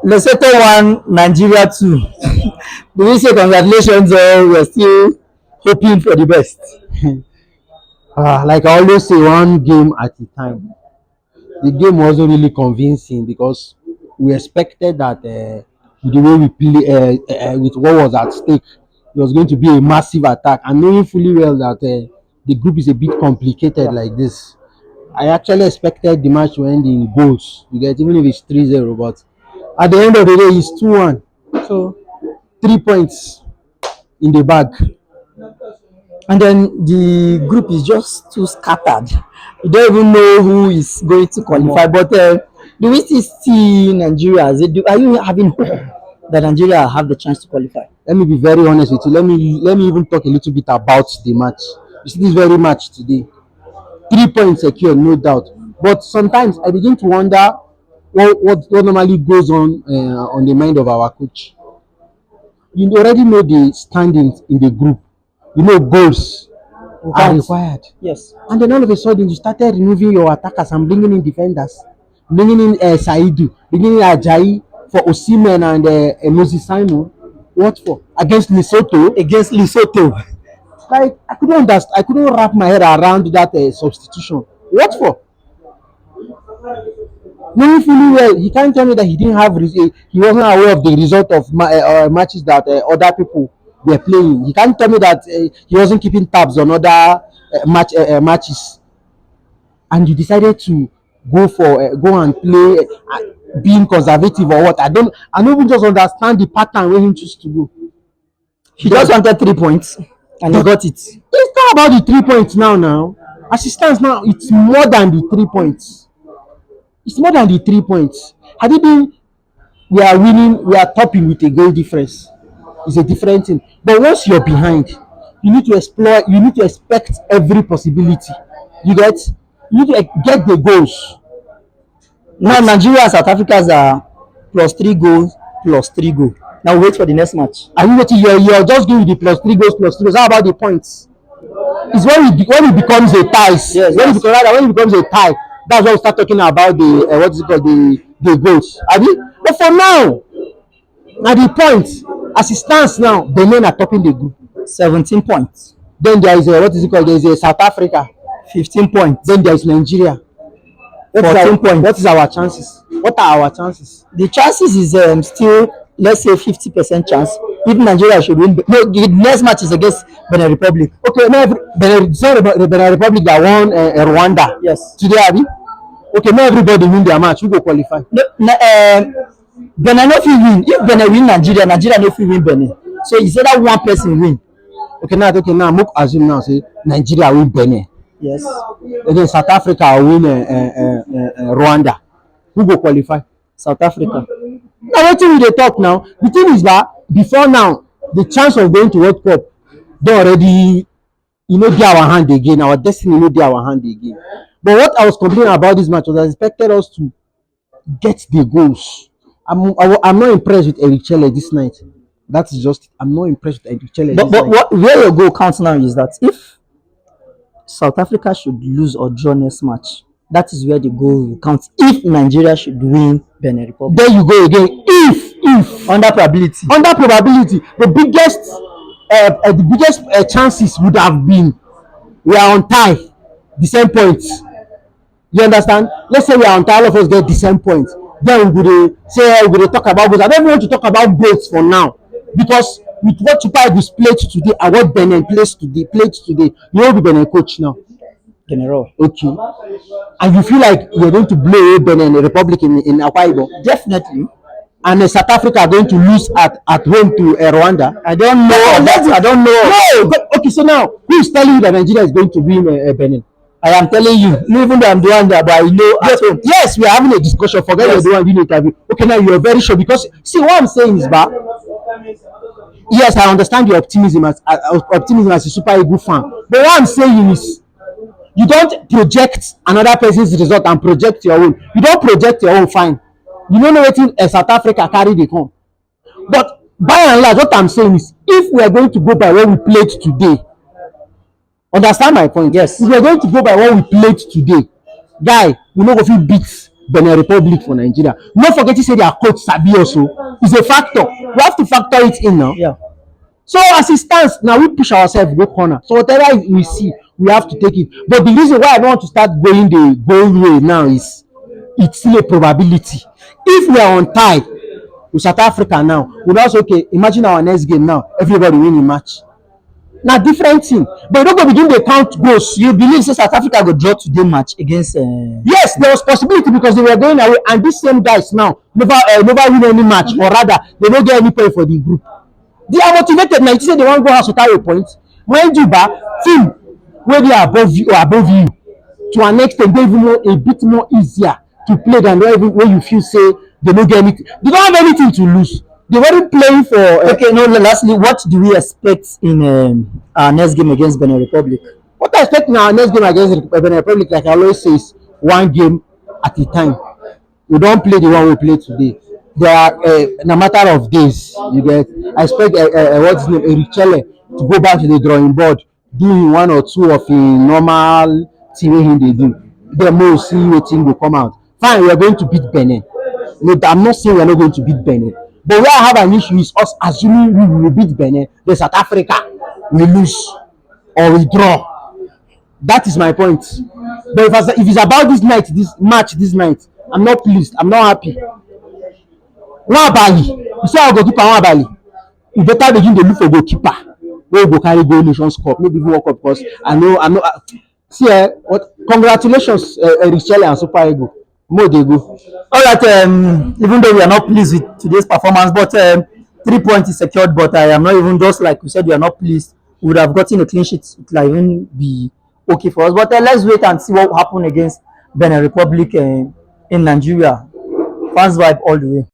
Lesotho won, Nigeria too. Do we say congratulations or we're still hoping for the best? Like I always say, one game at a time. The game wasn't really convincing because we expected that with the way we play, with what was at stake, it was going to be a massive attack. And knowing fully well that the group is a bit complicated like this, I actually expected the match to end in goals. You get, even if it's 3-0, but at the end of the day, it's 2-1. So 3 points in the bag. And then the group is just too scattered. You don't even know who is going to qualify. But do we still see Nigeria? Are you having hope that Nigeria have the chance to qualify? Let me be very honest with you. Let me even talk a little bit about the match. You see this very match today. 3 points secured, no doubt. But sometimes I begin to wonder what normally goes on the mind of our coach. You already know the standings in the group. You know goals are required. Yes. And then all of a sudden, you started removing your attackers and bringing in defenders, bringing in Saidu, bringing in Ajayi for Osimhen and Moses Simon. What for? Against Lesotho. Against Lesotho. Like I couldn't understand. I couldn't wrap my head around that substitution. What for? Knowing fully well, he can't tell me that he didn't have. He wasn't aware of the result of matches that other people were playing. He can't tell me that he wasn't keeping tabs on other matches. And you decided to go and play being conservative or what? I don't even just understand the pattern where he choose to go. He just wanted 3 points and he got it. It's not about the 3 points now. As it stands now, it's more than the 3 points. It's more than the 3 points. Had it been we are winning, we are topping with a goal difference, it's a different thing. But once you're behind, you need to explore, you need to expect every possibility. You need to get the goals. Now Nigeria and South Africa's are +3 goals, +3 goals. Now wait for the next match. Are you waiting? You're just doing the +3 goals, +3 goals. How about the points? It's when it becomes a tie. Yes, when it becomes a tie, that's when we start talking about the what is it called, the goals. But for now, at the point as it stands now, Benin are topping the group. 17 points. Then there is what is it called? There is a South Africa, 15 points. Then there is Nigeria, 14 points. What is our chances? What are our chances? The chances is still, let's say, 50% chance. If Nigeria should win, no, the next match is against Benin Republic. Okay, now Benin Republic that won Rwanda. Yes. Today, Abi. Okay, not everybody win their match. Who go qualify? No, Benin no fit win. If Benin win Nigeria, Nigeria no fit win Benin. So you say that one person win. Okay, now make assume now say Nigeria win Benin. Yes. And then South Africa win Rwanda. Who go qualify? South Africa. Now what we dey talk now? The thing is that before now, the chance of going to World Cup, they already, dey our hand again. Our destiny no dey our hand again. But what I was complaining about this match was I expected us to get the goals. I'm not impressed with Eric Chelle this night. That's just I'm not impressed with Eric Chelle. But where your goal counts now is that if South Africa should lose or draw next match, that is where the goal will count. If Nigeria should win Benin Republic, there you go again. If under probability, the biggest chances would have been we are on tie, the same points. You understand? Let's say we are on tie, all of us get the same points. Then we will talk about goals. I don't want to talk about goals for now because with what Super Eagles played today and what Benin played today, you will be Benin coach now. General. Okay. And you feel like you're going to blow away Benin Republic in Akwa Ibom? Definitely. And South Africa are going to lose at home to Rwanda. I don't know. I don't know. No. Okay, so now who is telling you that Nigeria is going to win Benin? I am telling you, even though I'm doing that, but I know. Yes, we are having a discussion. Forget you're doing the interview. Okay, now you're very sure because see what I'm saying is that yes, I understand your optimism as a Super Eagles fan. But what I'm saying is you don't project another person's result and project your own. You don't project your own, fine. You don't know what South Africa carry the come. But by and large, what I'm saying is if we are going to go by what we played today, understand my point? Yes. If we are going to go by what we played today, guy, we no go fit beat Benin Republic for Nigeria. No forget to say their coach sabi also is a factor. We have to factor it in now. Yeah. So as it stands now, we push ourselves go corner. So whatever we see, we have to take it. But the reason why I don't want to start going the goal way now is it's still a probability. If we are on tie with South Africa now, we now say okay, imagine our next game now, everybody win a match. Na different thing, but you no go begin dey count goals. You believe say South Africa go draw today match against Yes, there was possibility because they were going away, and these same guys now never win any match, or rather they no get any point for the group. They are motivated na, you say they wan go house without a point. Mind you ba, team wey dey above you to an extent dey even more a bit more easier to play than when you feel say they no get anything, they don't have anything to lose. They weren't playing for okay, no, lastly, what do we expect in our next game against Benin Republic? what I expect in our next game against Benin Republic, like I always say, is one game at a time. We don't play the one we play today. There are in a matter of days. You get. I expect what's his name, Erichele, to go back to the drawing board, doing one or two of a normal thing wey him dey do. Then we will see wetin go come out. Fine, we are going to beat Benin. No, I'm not saying we are not going to beat Benin, but where I have an issue is us assuming we will beat Benin, then South Africa will lose or we draw. That is my point. But if it's about this night, this match, this night, I'm not pleased. I'm not happy. Nwabali, you say our goalkeeper Nwabali, you better begin dey look for goalkeeper wey go carry go Nations Cup, no be even World Cup, because I know. See, what? Congratulations, Richelle and Super Eagles. Mo dey go. All right, even though we are not pleased with today's performance, but 3 points is secured. But I am not even, just like you said, we are not pleased. We would have gotten a clean sheet. It will even be okay for us. But let's wait and see what will happen against Benin Republic in Nigeria. Fans vibe all the way.